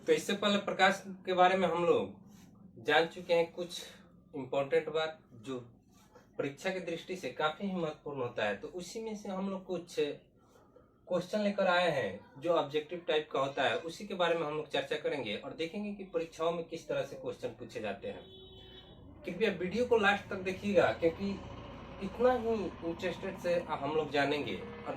तो इससे पहले प्रकाश के बारे में हम लोग जान चुके हैं कुछ इम्पोर्टेंट बात जो परीक्षा की दृष्टि से काफी ही महत्वपूर्ण होता है। तो उसी में से हम लोग कुछ क्वेश्चन लेकर आए हैं जो ऑब्जेक्टिव टाइप का होता है, उसी के बारे में हम लोग चर्चा करेंगे और देखेंगे कि परीक्षाओं में किस तरह से क्वेश्चन पूछे जाते हैं। कृपया वीडियो को लास्ट तक देखिएगा क्योंकि इतना ही इंटरेस्टेड से हम लोग जानेंगे और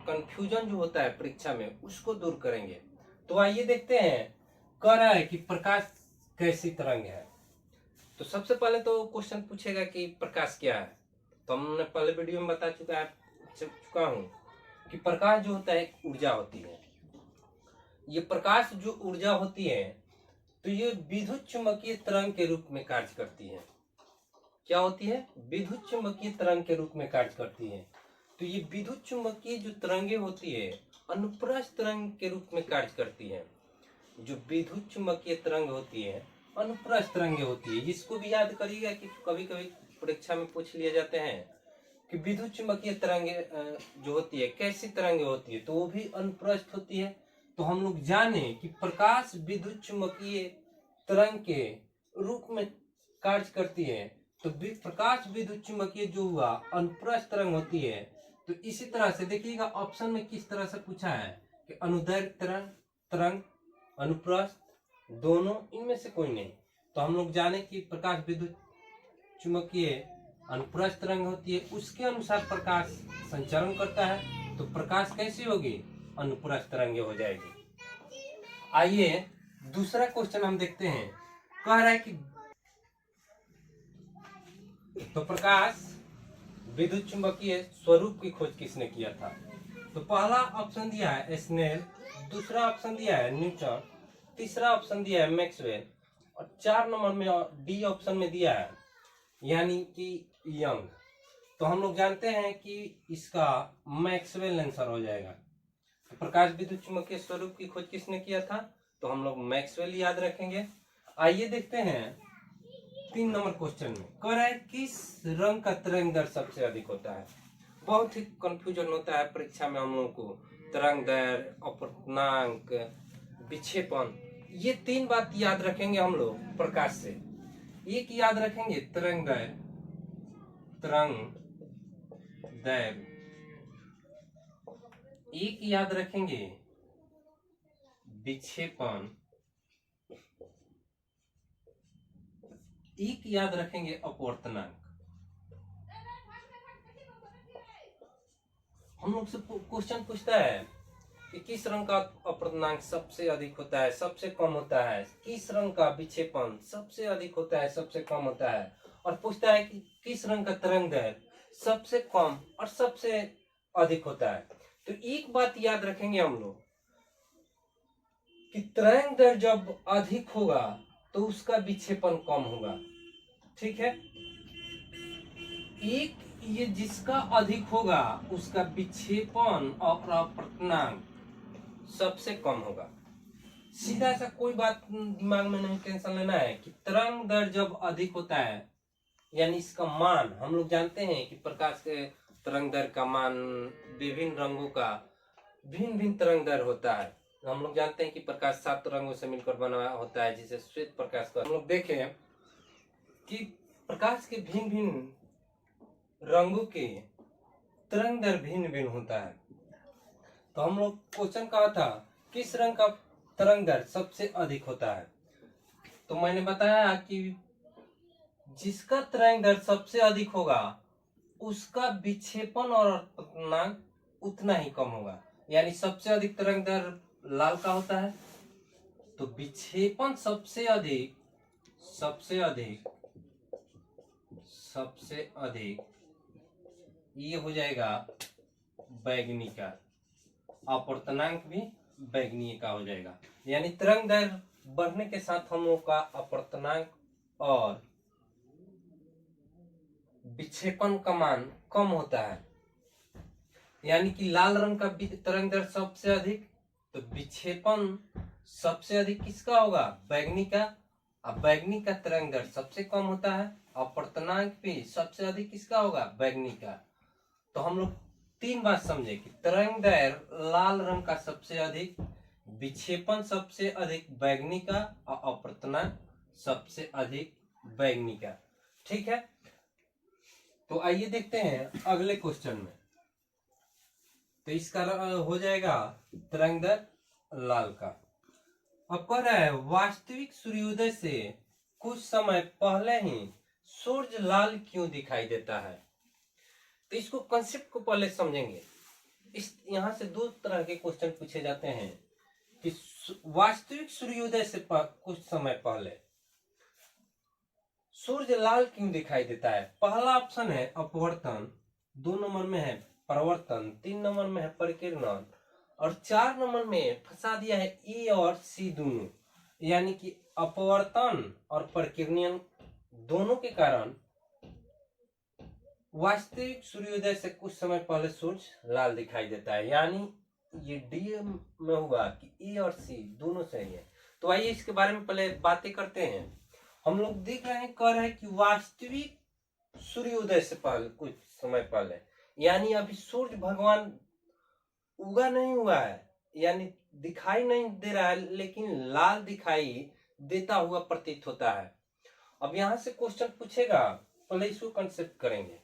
कंफ्यूजन जो होता है परीक्षा में उसको दूर करेंगे। तो आइए देखते हैं, कह रहा है कि प्रकाश कैसी तरंग है। तो सबसे पहले तो क्वेश्चन पूछेगा कि प्रकाश क्या है। तो हमने पहले वीडियो में बता चुका हूं कि प्रकाश जो होता है एक ऊर्जा होती है। ये प्रकाश जो ऊर्जा होती है तो ये विद्युत चुंबकीय तरंग के रूप में कार्य करती है। क्या होती है? विद्युत चुंबकीय तरंग के रूप में कार्य करती है। तो ये विद्युत चुंबकीय जो तरंगे होती है अनुप्रस्थ तरंग के रूप में कार्य करती है। जो विद्युत चुंबकीय तरंग होती है अनुप्रस्थ तरंगे होती है। इसको भी याद करिएगा कि कभी कभी परीक्षा में पूछ लिए जाते हैं कि विद्युत चुंबकीय तरंगे जो होती है कैसी तरंगे होती है, तो वो भी अनुप्रस्थ होती है। तो हम लोग जाने कि प्रकाश विद्युत चुंबकीय तरंग के रूप में कार्य करती है। तो प्रकाश विद्युत चुंबकीय जो हुआ अनुप्रस्थ तरंग होती है। तो इसी तरह से देखिएगा ऑप्शन में किस तरह से पूछा है कि अनुदैर्घ्य तरंग, अनुप्रस्थ, दोनों, इनमें से कोई नहीं। तो हम लोग जाने कि प्रकाश विद्युत चुंबकीय अनुप्रस्थ तरंग होती है, उसके अनुसार प्रकाश संचरण करता है। तो प्रकाश कैसी होगी? अनुप्रस्थ तरंगे हो जाएगी। आइए दूसरा क्वेश्चन हम देखते हैं। कह रहा है कि तो प्रकाश विद्युत चुंबकीय स्वरूप की खोज किसने किया था? तो पहला ऑप्शन दिया है स्नेल, दूसरा ऑप्शन दिया है न्यूटन, तीसरा ऑप्शन दिया है मैक्सवेल और 4 नंबर में डी ऑप्शन में दिया है यानी कि यंग। तो हम लोग जानते हैं कि इसका मैक्सवेल आंसर हो जाएगा। तो प्रकाश विद्युत चुंबकीय स्वरूप की खोज किसने किया था? तो हम लोग मैक्सवेल याद रखेंगे। आइए देखते हैं 3 नंबर क्वेश्चन में। कह रहा है किस रंग का तरंग दैर्घ्य सबसे अधिक होता है? बहुत ही कंफ्यूजन होता है परीक्षा में हम लोग को। तरंग दैर्घ्य, अपवर्तनांक, विक्षेपण, ये 3 बात याद रखेंगे हम लोग प्रकाश से। एक याद रखेंगे तरंग दैर्घ्य, एक याद रखेंगे विक्षेपण, एक याद रखेंगे अपवर्तनांक। हम लोग से क्वेश्चन पूछता है कि किस रंग का अपवर्तनांक सबसे अधिक होता है, सबसे कम होता है, किस रंग का विक्षेपण सबसे अधिक होता है, सबसे कम होता है, और पूछता है कि किस रंग का तरंग दैर्घ्य सबसे कम और सबसे अधिक होता है। तो एक बात याद रखेंगे हम लोग कि तरंग दैर्घ्य जब अधिक होगा तो उसका विक्षेपण कम होगा। ठीक है, एक ये जिसका अधिक होगा उसका विक्षेपण और अपवर्तनांक सबसे कम होगा। सीधा सा कोई बात दिमाग में नहीं टेंशन लेना है कि तरंग दैर्घ्य जब अधिक होता है यानी इसका मान, हम लोग जानते हैं कि प्रकाश के तरंग दैर्घ्य का मान विभिन्न रंगों का भिन्न भिन्न तरंग दैर्घ्य होता है। हम लोग जानते हैं कि प्रकाश 7 रंगों से मिलकर बना होता है जिसे श्वेत प्रकाश का। हम लोग देखें कि प्रकाश के भिन्न भिन्न रंगों के तरंग दैर्घ्य भिन्न भिन्न होता है। तो हम लोग क्वेश्चन कहा था किस रंग का तरंग दैर्घ्य सबसे अधिक होता है। तो मैंने बताया कि जिसका तरंग दैर्घ्य सबसे अधिक होगा उसका विक्षेपण और अपवर्तनांक उतना ही कम होगा। यानी सबसे अधिक तरंग दैर्घ्य लाल का होता है तो विक्षेपण सबसे अधिक ये हो जाएगा बैंगनी का, अपवर्तनांक भी बैंगनी का हो जाएगा। यानी तरंग दैर्घ्य बढ़ने के साथ हम लोग का अपवर्तनांक और विक्षेपण का मान कम होता है। यानी कि लाल रंग का तरंग दैर्घ्य सबसे अधिक, तो विक्षेपण सबसे अधिक किसका होगा? बैंगनी का। अब बैंगनी का तरंग दैर्घ्य सबसे कम होता है, अपवर्तनांक भी सबसे अधिक किसका होगा? बैंगनी का। तो हम लोग 3 बात समझे कि तरंग दैर्घ्य लाल रंग का सबसे अधिक, विक्षेपण सबसे अधिक बैगनी का और अपवर्तन सबसे अधिक बैगनी का। ठीक है, तो आइए देखते हैं अगले क्वेश्चन में। तो इसका हो जाएगा तरंगदैर्घ्य लाल का। अब कह रहा है वास्तविक सूर्योदय से कुछ समय पहले ही सूरज लाल क्यों दिखाई देता है। तो इसको कंसेप्ट को पहले समझेंगे। इस यहाँ से दो तरह के क्वेश्चन पूछे जाते हैं कि वास्तविक सूर्योदय से कुछ समय पहले सूरज लाल क्यों दिखाई देता है। पहला ऑप्शन है अपवर्तन, 2 नंबर में है परावर्तन, 3 नंबर में है परिकिरणन और 4 नंबर में फंसा दिया है ए और सी दोनों, यानी कि अपवर्तन और परिकिरणन दोनों के कारण वास्तविक सूर्योदय से कुछ समय पहले सूरज लाल दिखाई देता है। यानी ये डी में हुआ कि ए और सी दोनों सही है। तो आइए इसके बारे में पहले बातें करते हैं। हम लोग देख रहे हैं, कह रहे हैं कि वास्तविक सूर्योदय से पहले कुछ समय पहले, यानी अभी सूर्य भगवान उगा नहीं हुआ है, यानी दिखाई नहीं दे रहा है, लेकिन लाल दिखाई देता हुआ प्रतीत होता है। अब यहां से क्वेश्चन पूछेगा, पहले इसको कंसेप्ट करेंगे।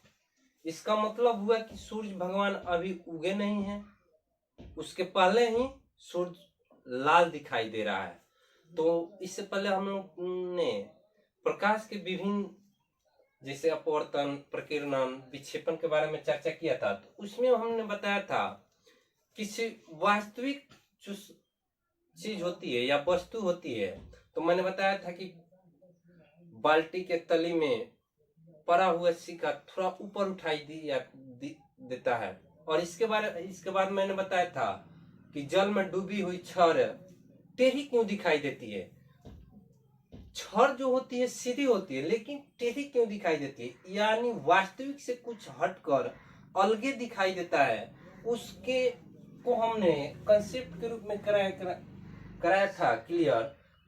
इसका मतलब हुआ कि सूर्य भगवान अभी उगे नहीं है, उसके पहले ही सूर्य लाल दिखाई दे रहा है। तो इससे पहले हम लोग ने प्रकाश के विभिन्न जैसे अपवर्तन, प्रकीर्णन, विक्षेपण के बारे में चर्चा किया था। तो उसमें हमने बताया था कि वास्तविक जो चीज होती है या वस्तु होती है, तो मैंने बताया था कि बाल्टी के तली में पड़ा हुआ सिक्का थोड़ा ऊपर उठाई देता है। और इसके बाद मैंने बताया था कि जल में डूबी हुई छड़ टेढ़ी क्यों दिखाई देती है। छड़ जो होती है सीधी होती है, लेकिन टेढ़ी क्यों दिखाई देती है, यानी वास्तविक से कुछ हटकर अलगे दिखाई देता है। उसके को हमने कंसेप्ट के रूप में कराया था क्लियर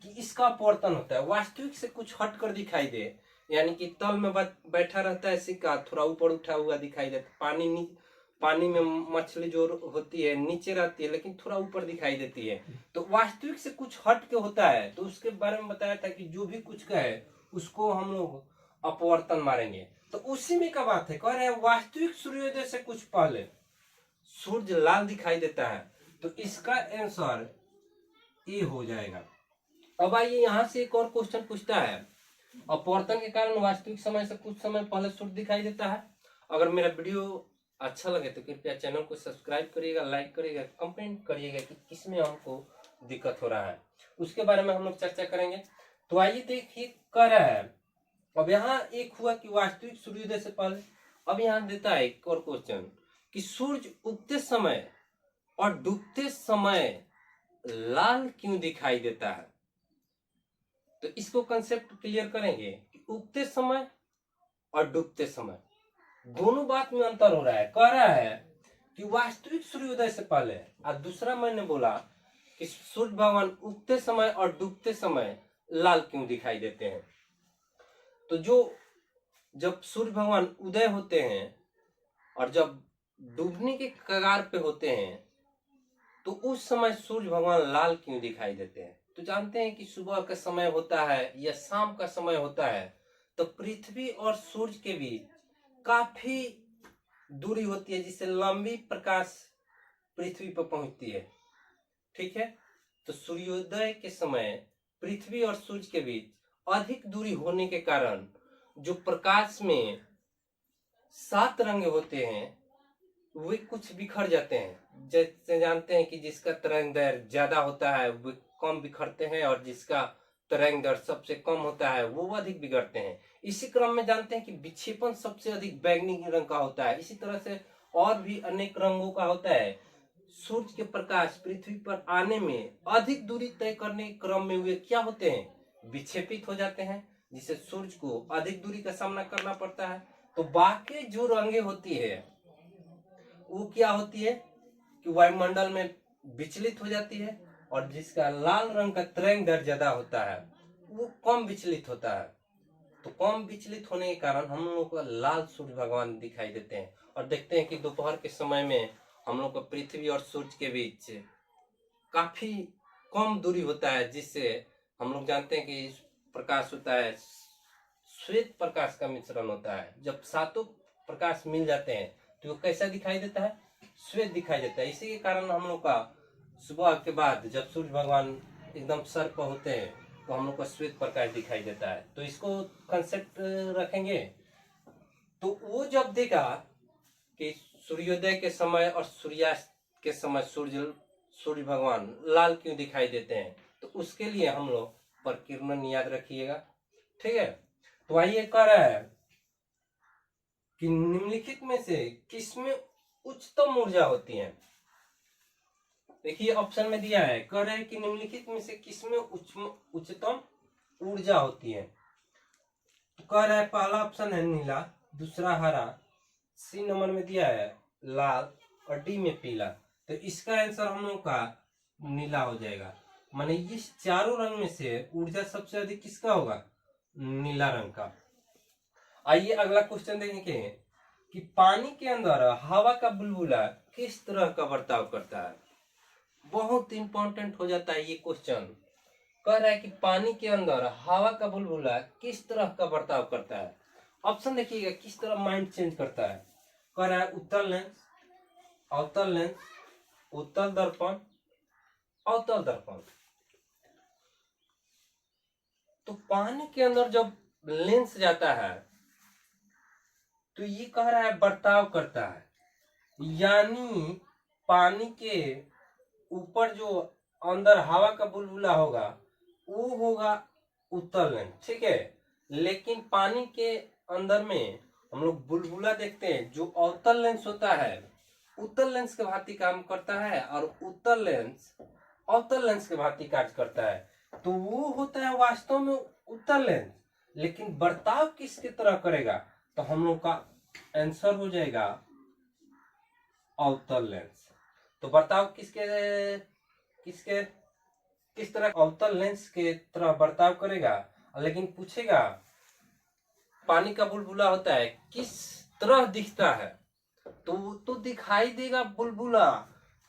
कि इसका अपवर्तन होता है। वास्तविक से कुछ हटकर दिखाई दे, यानी कि तल में बैठा रहता है सिक्का, थोड़ा ऊपर उठा हुआ दिखाई देता। पानी में मछली जो होती है नीचे रहती है, लेकिन थोड़ा ऊपर दिखाई देती है। तो वास्तविक से कुछ हट के होता है, तो उसके बारे में बताया था कि जो भी कुछ कहे उसको हम लोग अपवर्तन मारेंगे। तो उसी में का बात है, कह रहे हैं वास्तविक सूर्योदय से कुछ पहले सूर्य लाल दिखाई देता है। तो इसका आंसर ए हो जाएगा। अब आइए यहाँ से एक और क्वेश्चन पूछता है, अपवर्तन के कारण वास्तविक समय से कुछ समय पहले सूर्य दिखाई देता है। अगर मेरा वीडियो अच्छा लगे तो कृपया चैनल को सब्सक्राइब करिएगा, लाइक करिएगा, कमेंट करिएगा कि किसमें हमको दिक्कत हो रहा है, उसके बारे में हम लोग चर्चा करेंगे। तो आइए देखिए, कह रहा है अब यहाँ एक हुआ कि वास्तविक सूर्योदय से पहले। अब यहाँ देता है एक और क्वेश्चन कि सूर्य उगते समय और डूबते समय लाल क्यों दिखाई देता है। तो इसको कंसेप्ट क्लियर करेंगे कि उगते समय और डूबते समय दोनों बात में अंतर हो रहा है। कह रहा है कि वास्तविक सूर्योदय से पहले, और दूसरा मैंने बोला कि सूर्य भगवान उगते समय और डूबते समय लाल क्यों दिखाई देते हैं। तो जब सूर्य भगवान उदय होते हैं और जब डूबने के कगार पे होते हैं, तो उस समय सूर्य भगवान लाल क्यों दिखाई देते हैं। तो जानते हैं कि सुबह का समय होता है या शाम का समय होता है, तो पृथ्वी और सूर्य के बीच काफी दूरी होती है, जिससे लंबी प्रकाश पृथ्वी पर पहुंचती है। ठीक है, तो सूर्योदय के समय पृथ्वी और सूर्य के बीच अधिक दूरी होने के कारण जो प्रकाश में 7 रंग होते हैं वे कुछ बिखर जाते हैं। जैसे जानते हैं कि जिसका तरंगदैर्घ्य ज्यादा होता है वे कम बिखरते हैं, और जिसका तरंगदैर्घ्य सबसे कम होता है वो अधिक बिगड़ते हैं। इसी क्रम में जानते हैं कि विक्षेपण सबसे अधिक बैंगनी रंग का होता है। इसी तरह से और भी अनेक रंगों का होता है। सूर्य के प्रकाश पृथ्वी पर आने में अधिक दूरी तय करने के क्रम में वे क्या होते हैं, विक्षेपित हो जाते हैं, जिससे सूर्य को अधिक दूरी का सामना करना पड़ता है। तो बाकी जो रंगे होती है वो क्या होती है कि वायुमंडल में विचलित हो जाती है, और जिसका लाल रंग का तरंगदैर्घ्य ज्यादा होता है वो कम विचलित होता है। तो कम विचलित होने के कारण हम लोग को लाल सूर्य भगवान दिखाई देते हैं। और देखते हैं कि दोपहर के समय में हम लोग को पृथ्वी और सूर्य के बीच काफी कम दूरी होता है, जिससे हम लोग जानते हैं कि प्रकाश होता है श्वेत प्रकाश का मिश्रण होता है। जब सातों प्रकाश मिल जाते हैं तो वो कैसा दिखाई देता है? श्वेत दिखाई देता है। इसी के कारण हम लोग का सुबह के बाद जब सूर्य भगवान एकदम सर पर होते हैं तो हम लोग का श्वेत प्रकाश दिखाई देता है। तो इसको कंसेप्ट रखेंगे। तो वो जब देखा कि सूर्योदय के समय और सूर्यास्त के समय सूर्य भगवान लाल क्यों दिखाई देते हैं, तो उसके लिए हम लोग प्रकीर्णन याद रखिएगा। ठीक है, तो आइए कह रहा है कि निम्नलिखित में से किसमें उच्चतम ऊर्जा होती है। देखिए ऑप्शन में दिया है, कह रहे हैं कि निम्नलिखित में से किसमें उच्चतम ऊर्जा होती है। तो कह रहा है पहला ऑप्शन है नीला, दूसरा हरा, सी नंबर में दिया है लाल और डी में पीला। तो इसका आंसर हम लोग का नीला हो जाएगा। माने इस चारों रंग में से ऊर्जा सबसे अधिक किसका होगा? नीला रंग का। आइए अगला क्वेश्चन देखेंगे कि पानी के अंदर हवा का बुलबुला किस तरह का बर्ताव करता है। बहुत इंपॉर्टेंट हो जाता है ये क्वेश्चन। कह रहा है कि पानी के अंदर हवा का बुलबुला किस तरह का बर्ताव करता है। ऑप्शन देखिएगा किस तरह माइंड चेंज करता है। कह रहा है उत्तल लेंस, अवतल लेंस, उत्तल दर्पण, अवतल दर्पण। तो पानी के अंदर जब लेंस जाता है तो ये कह रहा है बर्ताव करता है, यानी पानी के ऊपर जो अंदर हवा का बुलबुला होगा वो होगा उत्तल लेंस। ठीक है, लेकिन पानी के अंदर में हम लोग बुलबुला देखते हैं जो अवतल लेंस होता है उत्तल लेंस के भांति काम करता है, और उत्तल लेंस अवतल लेंस के भांति कार्य करता है। तो वो होता है वास्तव में उत्तल लेंस, लेकिन बर्ताव किसकी तरह करेगा? तो हम लोग का आंसर हो जाएगा अवतल लेंस। तो बर्ताव किसके किसके किस तरह अवतल लेंस के तरह बर्ताव करेगा। लेकिन पूछेगा पानी का बुलबुला होता है किस तरह दिखता है, तो दिखाई देगा बुलबुला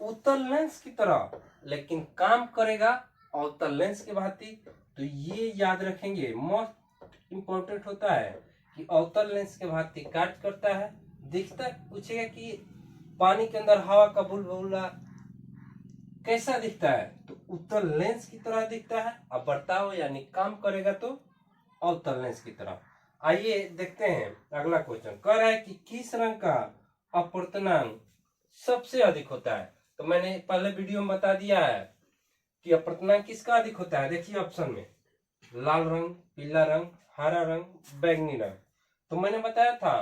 उत्तल लेंस की तरह, लेकिन काम करेगा अवतल लेंस के भांति। तो ये याद रखेंगे, मोस्ट इंपॉर्टेंट होता है कि अवतल लेंस के भांति कार्य करता है, दिखता है। पूछेगा कि पानी के अंदर हवा का बुलबुला कैसा दिखता है, तो उत्तल लेंस की तरह दिखता है, और बर्ताव यानी काम करेगा तो अवतल लेंस की तरह। आइए देखते हैं अगला क्वेश्चन। कह रहा है कि किस रंग का अपवर्तनांक सबसे अधिक होता है। तो मैंने पहले वीडियो में बता दिया है कि अपवर्तनांक किसका अधिक होता है। देखिए ऑप्शन में लाल रंग, पीला रंग, हरा रंग, बैंगनी रंग। तो मैंने बताया था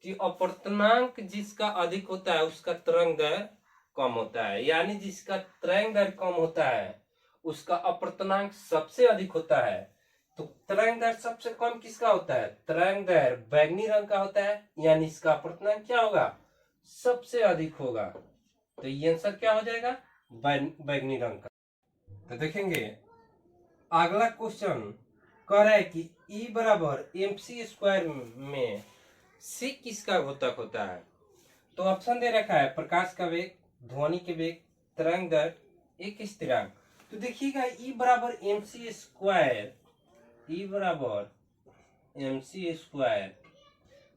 कि अपवर्तनांक जिसका अधिक होता है उसका तरंग दैर्घ्य कम होता है, यानी जिसका तरंग दैर्घ्य कम होता है उसका अपवर्तनांक सबसे अधिक होता है। तो तरंग दैर्घ्य सबसे कम किसका होता है? तरंग दैर्घ्य बैंगनी रंग का होता है, यानी इसका अपवर्तनांक क्या होगा? सबसे अधिक होगा। तो ये आंसर क्या हो जाएगा? बैंगनी रंग का। तो देखेंगे अगला क्वेश्चन। कह रहा है कि E बराबर mc² में c किसका घोतक होता है। तो ऑप्शन दे रखा है प्रकाश का वेग, ध्वनि के वेग, तरंग दैर्घ्य, एक स्थिरांक। तो देखिएगा E बराबर mc², E बराबर mc²।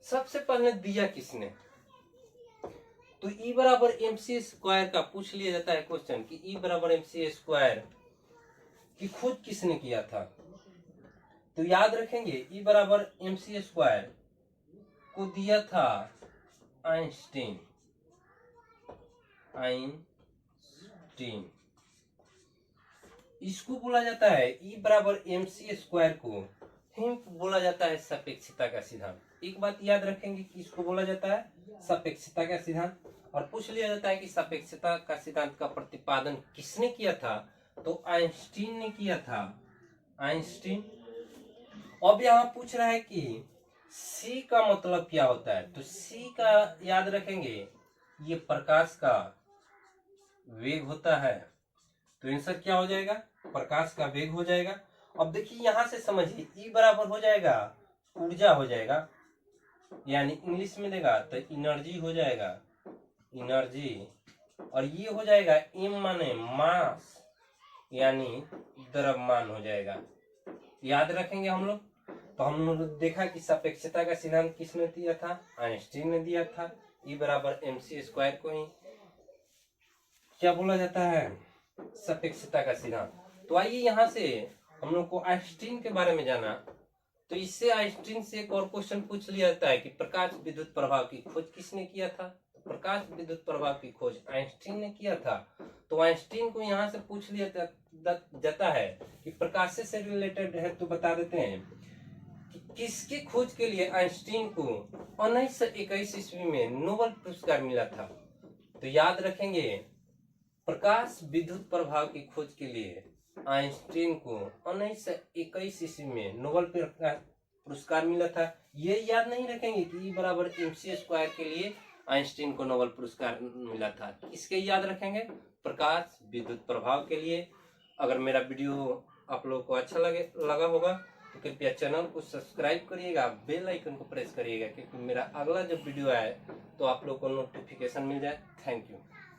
सबसे पहले दिया किसने? तो E बराबर mc² का पूछ लिया जाता है क्वेश्चन कि E बराबर mc² की खोज किसने किया था। तो याद रखेंगे E बराबर mc² को दिया था आइंस्टीन। इसको बोला जाता है E बराबर mc² को बोला जाता है सापेक्षता का सिद्धांत। एक बात याद रखेंगे कि इसको बोला जाता है सापेक्षता का सिद्धांत, और पूछ लिया जाता है कि सापेक्षता का सिद्धांत का प्रतिपादन किसने किया था। तो आइंस्टीन ने किया था, आइंस्टीन। अब यहाँ पूछ रहा है कि C का मतलब क्या होता है। तो C का याद रखेंगे ये प्रकाश का वेग होता है। तो आंसर क्या हो जाएगा? प्रकाश का वेग हो जाएगा। अब देखिए यहां से समझिए E बराबर हो जाएगा ऊर्जा हो जाएगा, यानी इंग्लिश में देगा तो एनर्जी हो जाएगा, एनर्जी। और ये हो जाएगा M माने मास, यानी द्रव्यमान हो जाएगा। याद रखेंगे हम लोग। तो हम लोग देखा कि सापेक्षता का सिद्धांत किसने दिया था? आइंस्टीन ने दिया था। E बराबर mc² को ही क्या बोला जाता है? सापेक्षता का सिद्धांत। तो आइए यहाँ से हम लोग को आइंस्टीन के बारे में जाना। तो इससे आइंस्टीन से एक और क्वेश्चन पूछ लिया जाता है कि प्रकाश विद्युत प्रभाव की खोज किसने किया था? तो प्रकाश विद्युत प्रभाव की खोज आइंस्टीन ने किया था। तो आइंस्टीन को यहाँ से पूछ लिया जाता है कि प्रकाश से रिलेटेड है, तो बता देते हैं कि किसके खोज के लिए आइंस्टीन को 1921 ईस्वी में नोबेल पुरस्कार मिला था? तो याद रखेंगे, प्रकाश विद्युत प्रभाव की खोज के लिए आइंस्टीन को 1921 ईस्वी में नोबेल पुरस्कार मिला था। ये याद नहीं रखेंगे कि E बराबर mc² के लिए आइंस्टीन को नोबेल पुरस्कार मिला था। इसके याद रखेंगे प्रकाश विद्युत प्रभाव के लिए। अगर मेरा वीडियो आप लोगों को अच्छा लगा होगा तो कृपया चैनल को सब्सक्राइब करिएगा, बेल आइकन को प्रेस करिएगा, क्योंकि मेरा अगला जब वीडियो आए तो आप लोग को नोटिफिकेशन मिल जाए। Thank you.